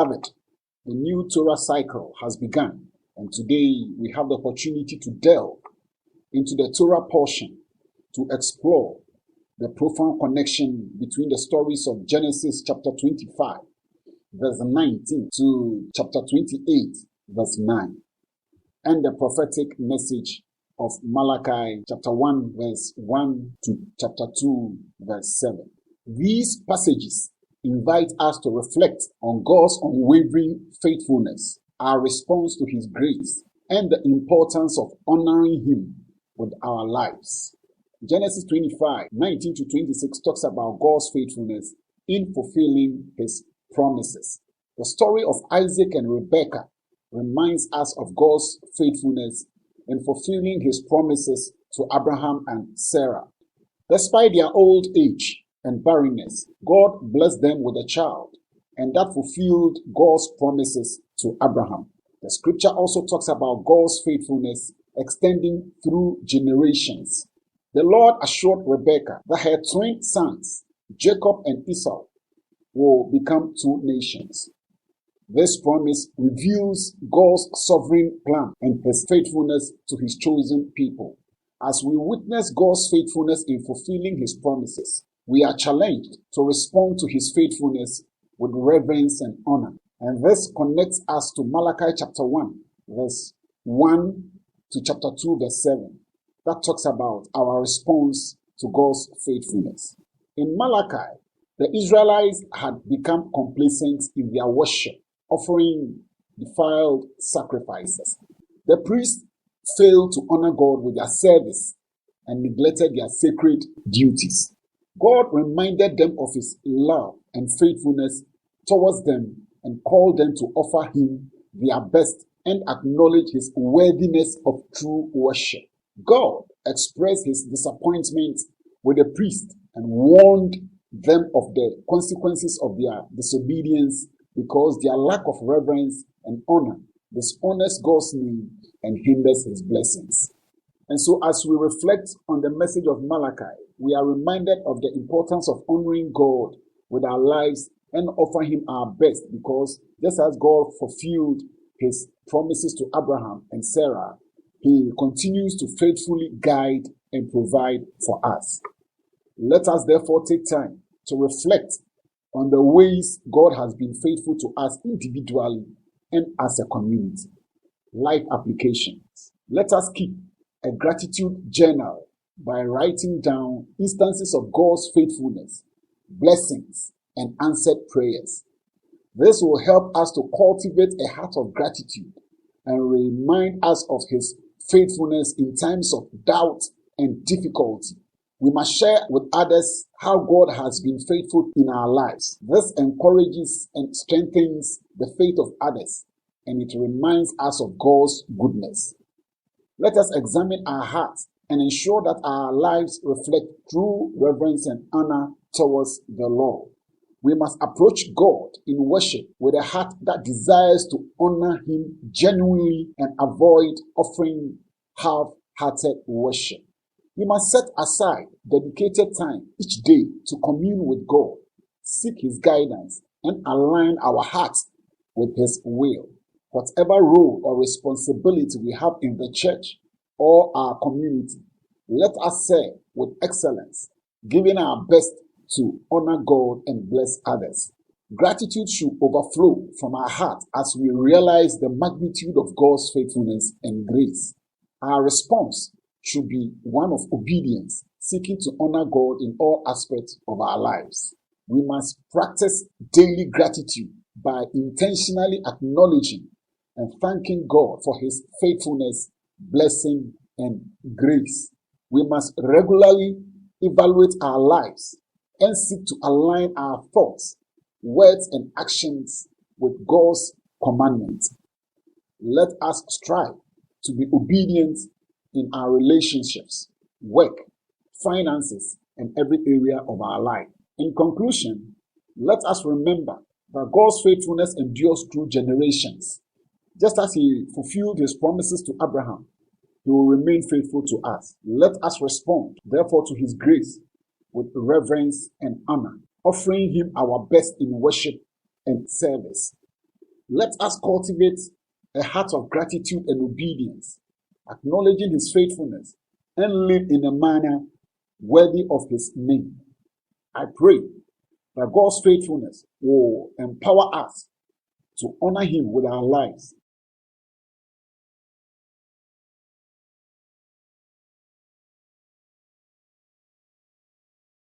Beloved, the new Torah cycle has begun, and today we have the opportunity to delve into the Torah portion to explore the profound connection between the stories of Genesis chapter 25, verse 19 to chapter 28, verse 9, and the prophetic message of Malachi chapter 1, verse 1 to chapter 2, verse 7. These passages invite us to reflect on God's unwavering faithfulness, our response to His grace, and the importance of honoring Him with our lives. Genesis 25, 19 to 26 talks about God's faithfulness in fulfilling His promises. The story of Isaac and Rebekah reminds us of God's faithfulness in fulfilling His promises to Abraham and Sarah. Despite their old age and barrenness, God blessed them with a child, and that fulfilled God's promises to Abraham. The scripture also talks about God's faithfulness extending through generations. The Lord assured Rebekah that her twin sons, Jacob and Esau, will become two nations. This promise reveals God's sovereign plan and His faithfulness to His chosen people. As we witness God's faithfulness in fulfilling His promises, we are challenged to respond to His faithfulness with reverence and honor. And this connects us to Malachi chapter 1, verse 1 to chapter 2, verse 7. That talks about our response to God's faithfulness. In Malachi, the Israelites had become complacent in their worship, offering defiled sacrifices. The priests failed to honor God with their service and neglected their sacred duties. God reminded them of His love and faithfulness towards them and called them to offer Him their best and acknowledge His worthiness of true worship. God expressed His disappointment with the priest and warned them of the consequences of their disobedience because their lack of reverence and honor dishonors God's name and hinders His blessings. And so as we reflect on the message of Malachi, we are reminded of the importance of honoring God with our lives and offer Him our best, because just as God fulfilled His promises to Abraham and Sarah, He continues to faithfully guide and provide for us. Let us therefore take time to reflect on the ways God has been faithful to us individually and as a community. Life applications. Let us keep a gratitude journal by writing down instances of God's faithfulness, blessings, and answered prayers. This will help us to cultivate a heart of gratitude and remind us of His faithfulness in times of doubt and difficulty. We must share with others how God has been faithful in our lives. This encourages and strengthens the faith of others, and it reminds us of God's goodness. Let us examine our hearts and ensure that our lives reflect true reverence and honor towards the Lord. We must approach God in worship with a heart that desires to honor Him genuinely and avoid offering half-hearted worship. We must set aside dedicated time each day to commune with God, seek His guidance, and align our hearts with His will. Whatever role or responsibility we have in the church or our community, let us serve with excellence, giving our best to honor God and bless others. Gratitude should overflow from our heart as we realize the magnitude of God's faithfulness and grace. Our response should be one of obedience, seeking to honor God in all aspects of our lives. We must practice daily gratitude by intentionally acknowledging and thanking God for His faithfulness, blessing, and grace. We must regularly evaluate our lives and seek to align our thoughts, words, and actions with God's commandments. Let us strive to be obedient in our relationships, work, finances, and every area of our life. In conclusion, let us remember that God's faithfulness endures through generations. Just as He fulfilled His promises to Abraham, He will remain faithful to us. Let us respond, therefore, to His grace with reverence and honor, offering Him our best in worship and service. Let us cultivate a heart of gratitude and obedience, acknowledging his faithfulness, and live in a manner worthy of his name. I pray that God's faithfulness will empower us to honor him with our lives